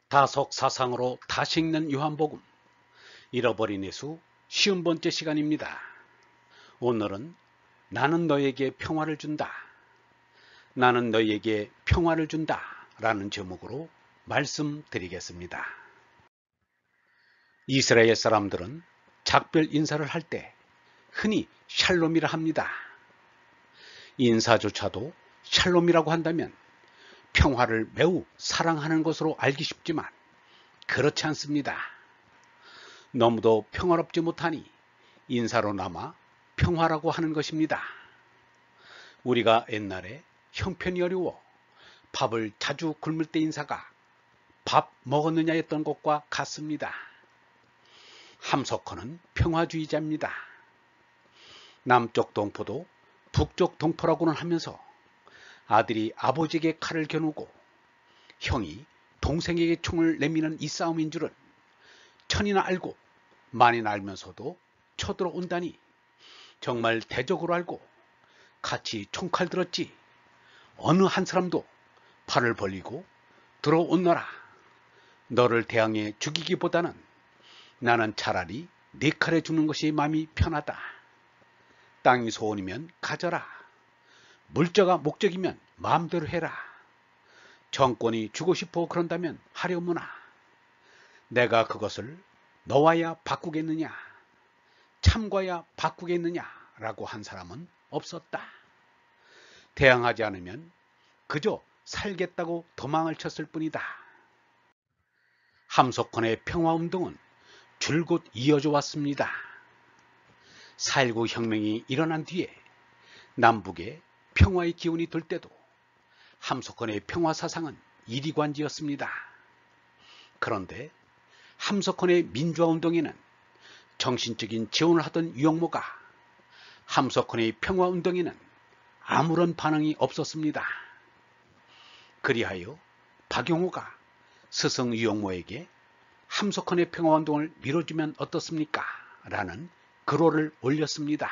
다속 사상으로 다시 읽는 요한복음 잃어버린 예수 50번째 시간입니다. 오늘은 나는 너에게 평화를 준다. 나는 너에게 평화를 준다 라는 제목으로 말씀드리겠습니다. 이스라엘 사람들은 작별 인사를 할 때 흔히 샬롬이라 합니다. 인사조차도 샬롬이라고 한다면 평화를 매우 사랑하는 것으로 알기 쉽지만 그렇지 않습니다. 너무도 평화롭지 못하니 인사로 남아 평화라고 하는 것입니다. 우리가 옛날에 형편이 어려워 밥을 자주 굶을 때 인사가 밥 먹었느냐 했던 것과 같습니다. 함석헌은 평화주의자입니다. 남쪽 동포도 북쪽 동포라고는 하면서 아들이 아버지에게 칼을 겨누고 형이 동생에게 총을 내미는 이 싸움인 줄은 천이나 알고 만이나 알면서도 쳐들어온다니 정말 대적으로 알고 같이 총칼 들었지 어느 한 사람도 팔을 벌리고 들어온너라. 너를 대항해 죽이기보다는 나는 차라리 네 칼에 죽는 것이 마음이 편하다. 땅이 소원이면 가져라. 물자가 목적이면 마음대로 해라. 정권이 주고 싶어 그런다면 하려무나. 내가 그것을 너와야 바꾸겠느냐, 참과야 바꾸겠느냐 라고 한 사람은 없었다. 대항하지 않으면 그저 살겠다고 도망을 쳤을 뿐이다. 함석헌의 평화운동은 줄곧 이어져 왔습니다. 4.19 혁명이 일어난 뒤에 남북에 평화의 기운이 돌 때도 함석헌의 평화사상은 이리관지였습니다. 그런데 함석헌의 민주화운동에는 정신적인 지원을 하던 유영모가 함석헌의 평화운동에는 아무런 반응이 없었습니다. 그리하여 박용호가 스승 유영모에게 함석헌의 평화운동을 밀어주면 어떻습니까? 라는 글호를 올렸습니다.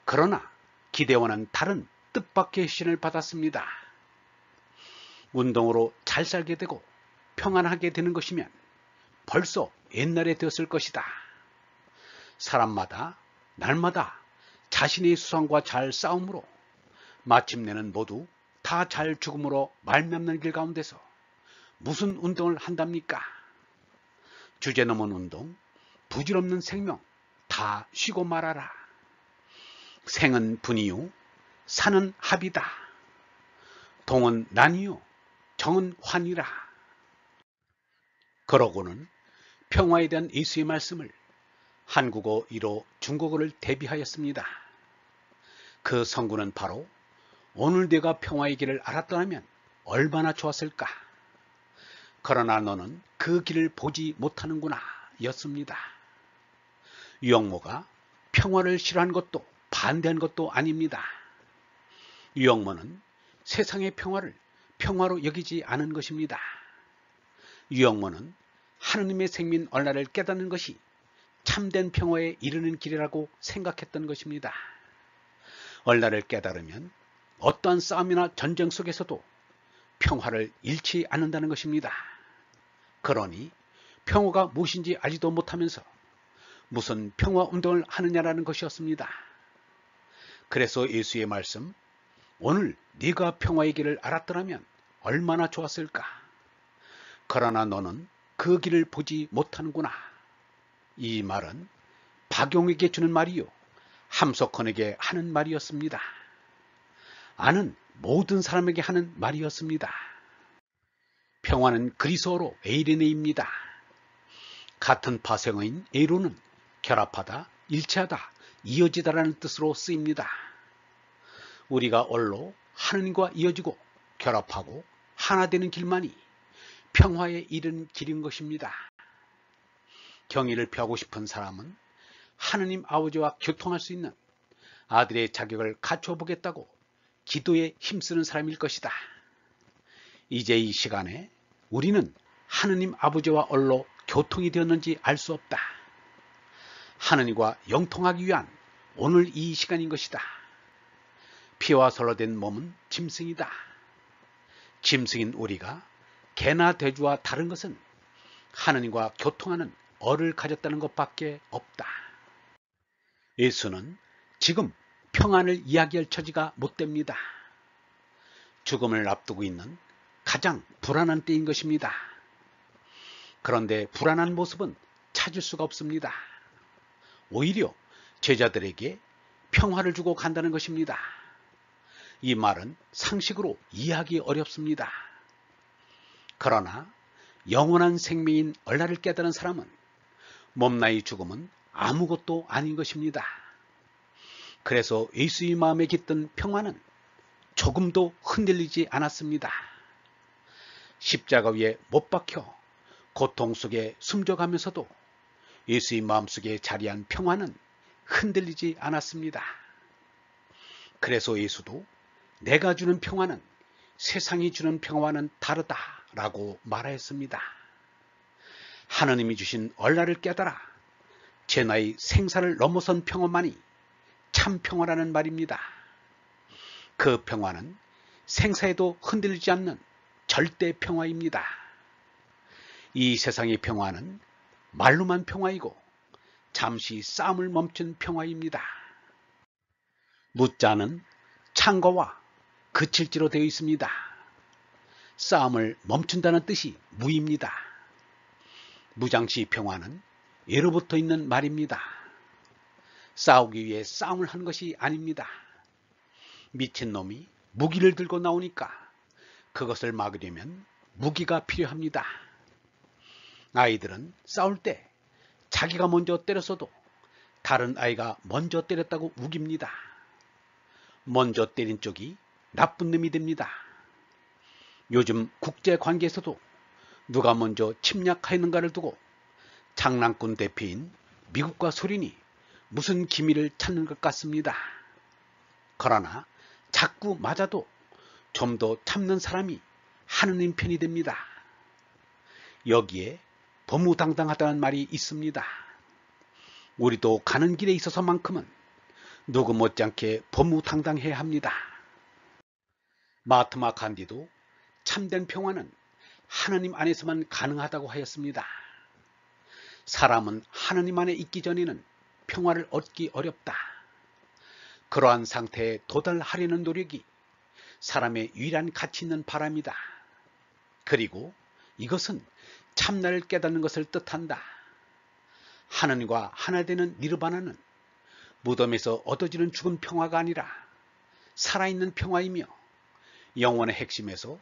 그러나 기대와는 다른 뜻밖의 시신을 받았습니다. 운동으로 잘 살게 되고 평안하게 되는 것이면 벌써 옛날에 되었을 것이다. 사람마다 날마다 자신의 수상과 잘 싸움으로 마침내는 모두 다 잘 죽음으로 말미암는 길 가운데서 무슨 운동을 한답니까? 주제넘은 운동, 부질없는 생명 다 쉬고 말아라. 생은 분이요 사는 합이다. 동은 난이요 정은 환이라. 그러고는 평화에 대한 예수의 말씀을 한국어 1호 중국어를 대비하였습니다. 그 성구는 바로 오늘 내가 평화의 길을 알았더라면 얼마나 좋았을까. 그러나 너는 그 길을 보지 못하는구나 였습니다. 유영모가 평화를 싫어한 것도 반대한 것도 아닙니다. 유영모는 세상의 평화를 평화로 여기지 않은 것입니다. 유영모는 하느님의 생민 언라를 깨닫는 것이 참된 평화에 이르는 길이라고 생각했던 것입니다. 언라를 깨달으면 어떠한 싸움이나 전쟁 속에서도 평화를 잃지 않는다는 것입니다. 그러니 평화가 무엇인지 알지도 못하면서 무슨 평화운동을 하느냐라는 것이었습니다. 그래서 예수의 말씀, 오늘 네가 평화의 길을 알았더라면 얼마나 좋았을까. 그러나 너는 그 길을 보지 못하는구나. 이 말은 박용에게 주는 말이요 함석헌에게 하는 말이었습니다. 아는 모든 사람에게 하는 말이었습니다. 평화는 그리스어로 에이레네입니다. 같은 파생어인 에로는 결합하다, 일체하다, 이어지다라는 뜻으로 쓰입니다. 우리가 올로 하느님과 이어지고 결합하고 하나 되는 길만이 평화에 이르는 길인 것입니다. 경의를 표하고 싶은 사람은 하느님 아버지와 교통할 수 있는 아들의 자격을 갖춰 보겠다고 기도에 힘쓰는 사람일 것이다. 이제 이 시간에 우리는 하느님 아버지와 얼로 교통이 되었는지 알 수 없다. 하느님과 영통하기 위한 오늘 이 시간인 것이다. 피와 살로 된 몸은 짐승이다. 짐승인 우리가 개나 돼지와 다른 것은 하느님과 교통하는 얼을 가졌다는 것밖에 없다. 예수는 지금 평안을 이야기할 처지가 못 됩니다. 죽음을 앞두고 있는 가장 불안한 때인 것입니다. 그런데 불안한 모습은 찾을 수가 없습니다. 오히려 제자들에게 평화를 주고 간다는 것입니다. 이 말은 상식으로 이해하기 어렵습니다. 그러나 영원한 생명인 얼라를 깨달은 사람은 몸나이 죽음은 아무것도 아닌 것입니다. 그래서 예수의 마음에 깃든 평화는 조금도 흔들리지 않았습니다. 십자가 위에 못 박혀 고통 속에 숨져가면서도 예수의 마음속에 자리한 평화는 흔들리지 않았습니다. 그래서 예수도 내가 주는 평화는 세상이 주는 평화와는 다르다라고 말하였습니다. 하느님이 주신 얼라를 깨달아 제 나이 생사를 넘어선 평화만이 참 평화라는 말입니다. 그 평화는 생사에도 흔들리지 않는 절대 평화입니다. 이 세상의 평화는 말로만 평화이고 잠시 싸움을 멈춘 평화입니다. 무자는 창거와 그칠지로 되어 있습니다. 싸움을 멈춘다는 뜻이 무입니다. 무장시 평화는 예로부터 있는 말입니다. 싸우기 위해 싸움을 한 것이 아닙니다. 미친놈이 무기를 들고 나오니까 그것을 막으려면 무기가 필요합니다. 아이들은 싸울 때 자기가 먼저 때렸어도 다른 아이가 먼저 때렸다고 우깁니다. 먼저 때린 쪽이 나쁜 놈이 됩니다. 요즘 국제관계에서도 누가 먼저 침략하였는가를 두고 장난꾼 대표인 미국과 소련이 무슨 기밀을 찾는 것 같습니다. 그러나 자꾸 맞아도 좀 더 참는 사람이 하느님 편이 됩니다. 여기에 범우당당하다는 말이 있습니다. 우리도 가는 길에 있어서만큼은 누구 못지않게 범우당당해야 합니다. 마하트마 간디도 참된 평화는 하느님 안에서만 가능하다고 하였습니다. 사람은 하느님 안에 있기 전에는 평화를 얻기 어렵다. 그러한 상태에 도달하려는 노력이 사람의 유일한 가치 있는 바람이다. 그리고 이것은 참나를 깨닫는 것을 뜻한다. 하느님과 하나 되는 니르바나는 무덤에서 얻어지는 죽은 평화가 아니라 살아있는 평화이며 영혼의 핵심에서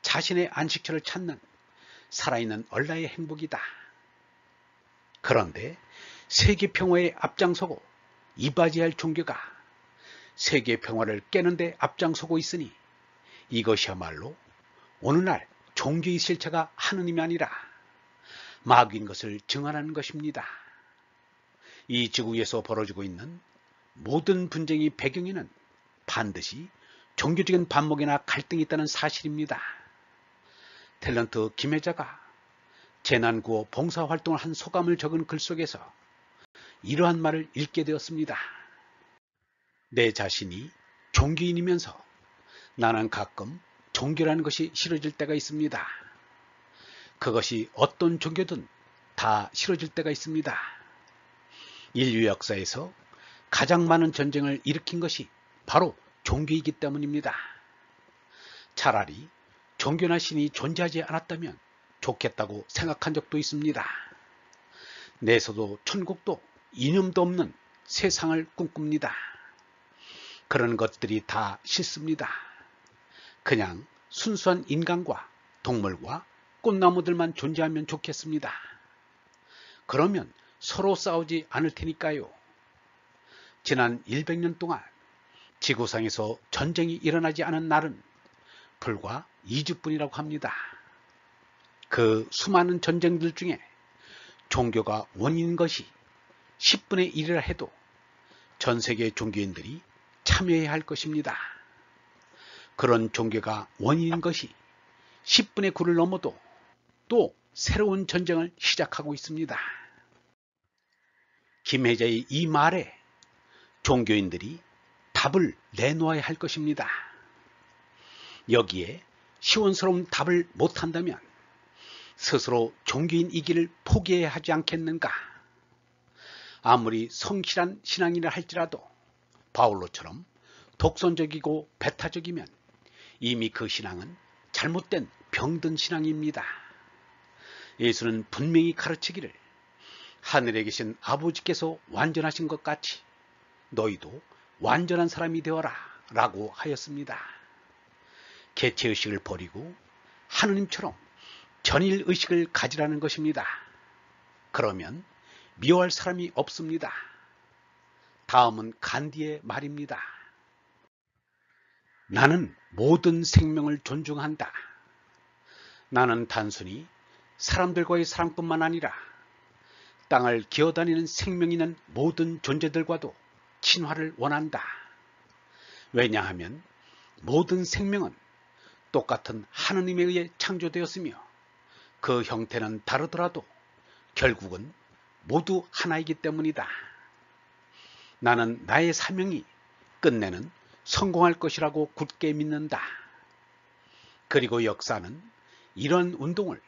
자신의 안식처를 찾는 살아있는 얼라의 행복이다. 그런데 세계 평화에 앞장서고 이바지할 종교가 세계 평화를 깨는데 앞장서고 있으니 이것이야말로 오늘날 종교의 실체가 하느님이 아니라 마귀인 것을 증언하는 것입니다. 이 지구 위에서 벌어지고 있는 모든 분쟁의 배경에는 반드시 종교적인 반목이나 갈등이 있다는 사실입니다. 탤런트 김혜자가 재난구호 봉사활동을 한 소감을 적은 글 속에서 이러한 말을 읽게 되었습니다. 내 자신이 종교인이면서 나는 가끔 종교라는 것이 싫어질 때가 있습니다. 그것이 어떤 종교든 다 싫어질 때가 있습니다. 인류 역사에서 가장 많은 전쟁을 일으킨 것이 바로 종교이기 때문입니다. 차라리 종교나 신이 존재하지 않았다면 좋겠다고 생각한 적도 있습니다. 내서도 천국도 이념도 없는 세상을 꿈꿉니다. 그런 것들이 다 싫습니다. 그냥 순수한 인간과 동물과 꽃나무들만 존재하면 좋겠습니다. 그러면 서로 싸우지 않을 테니까요. 지난 100년 동안 지구상에서 전쟁이 일어나지 않은 날은 불과 2주뿐이라고 합니다. 그 수많은 전쟁들 중에 종교가 원인인 것이 10분의 1이라 해도 전 세계 종교인들이 참여해야 할 것입니다. 그런 종교가 원인인 것이 10분의 9를 넘어도 또 새로운 전쟁을 시작하고 있습니다. 김혜자의 이 말에 종교인들이 답을 내놓아야 할 것입니다. 여기에 시원스러운 답을 못한다면 스스로 종교인 이 길을 포기해야 하지 않겠는가? 아무리 성실한 신앙이라 할지라도 바울로처럼 독선적이고 배타적이면 이미 그 신앙은 잘못된 병든 신앙입니다. 예수는 분명히 가르치기를 하늘에 계신 아버지께서 완전하신 것 같이 너희도 완전한 사람이 되어라 라고 하였습니다. 개체의식을 버리고 하느님처럼 전일의식을 가지라는 것입니다. 그러면 미워할 사람이 없습니다. 다음은 간디의 말입니다. 나는 모든 생명을 존중한다. 나는 단순히 사람들과의 사랑뿐만 아니라 땅을 기어다니는 생명 있는 모든 존재들과도 친화를 원한다. 왜냐하면 모든 생명은 똑같은 하느님에 의해 창조되었으며 그 형태는 다르더라도 결국은 모두 하나이기 때문이다. 나는 나의 사명이 끝내는 성공할 것이라고 굳게 믿는다. 그리고 역사는 이런 운동을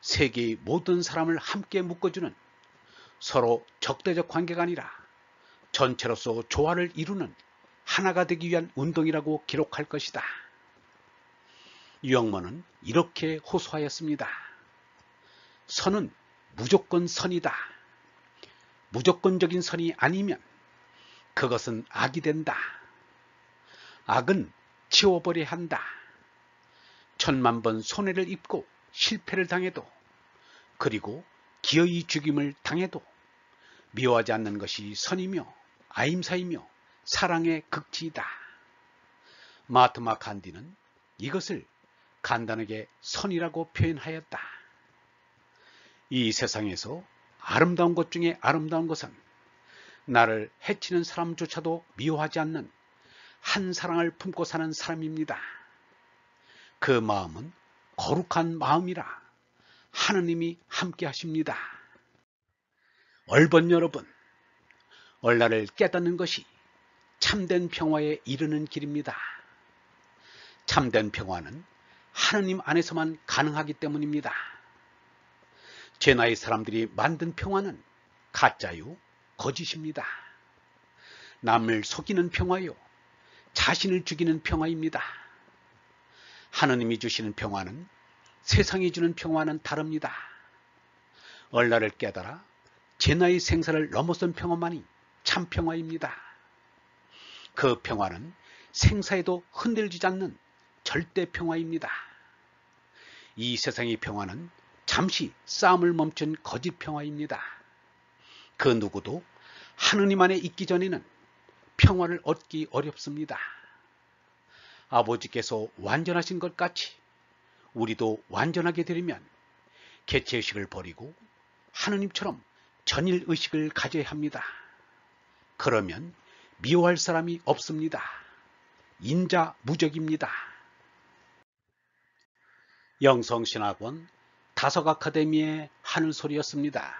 세계의 모든 사람을 함께 묶어주는 서로 적대적 관계가 아니라 전체로서 조화를 이루는 하나가 되기 위한 운동이라고 기록할 것이다. 유영모는 이렇게 호소하였습니다. 선은 무조건 선이다. 무조건적인 선이 아니면 그것은 악이 된다. 악은 지워버려야 한다. 10,000번 손해를 입고 실패를 당해도 그리고 기어이 죽임을 당해도 미워하지 않는 것이 선이며 아임사이며 사랑의 극치이다. 마하트마 간디는 이것을 간단하게 선이라고 표현하였다. 이 세상에서 아름다운 것 중에 아름다운 것은 나를 해치는 사람조차도 미워하지 않는 한 사랑을 품고 사는 사람입니다. 그 마음은 거룩한 마음이라 하느님이 함께 하십니다. 얼번 여러분, 얼라를 깨닫는 것이 참된 평화에 이르는 길입니다. 참된 평화는 하느님 안에서만 가능하기 때문입니다. 제 나이 사람들이 만든 평화는 가짜요, 거짓입니다. 남을 속이는 평화요, 자신을 죽이는 평화입니다. 하느님이 주시는 평화는 세상이 주는 평화는 다릅니다. 얼라를 깨달아 제 나이 생사를 넘어선 평화만이 참 평화입니다. 그 평화는 생사에도 흔들리지 않는 절대 평화입니다. 이 세상의 평화는 잠시 싸움을 멈춘 거짓 평화입니다. 그 누구도 하느님 안에 있기 전에는 평화를 얻기 어렵습니다. 아버지께서 완전하신 것 같이 우리도 완전하게 되려면 개체의식을 버리고 하느님처럼 전일의식을 가져야 합니다. 그러면 미워할 사람이 없습니다. 인자무적입니다. 영성신학원 다석아카데미의 하늘소리였습니다.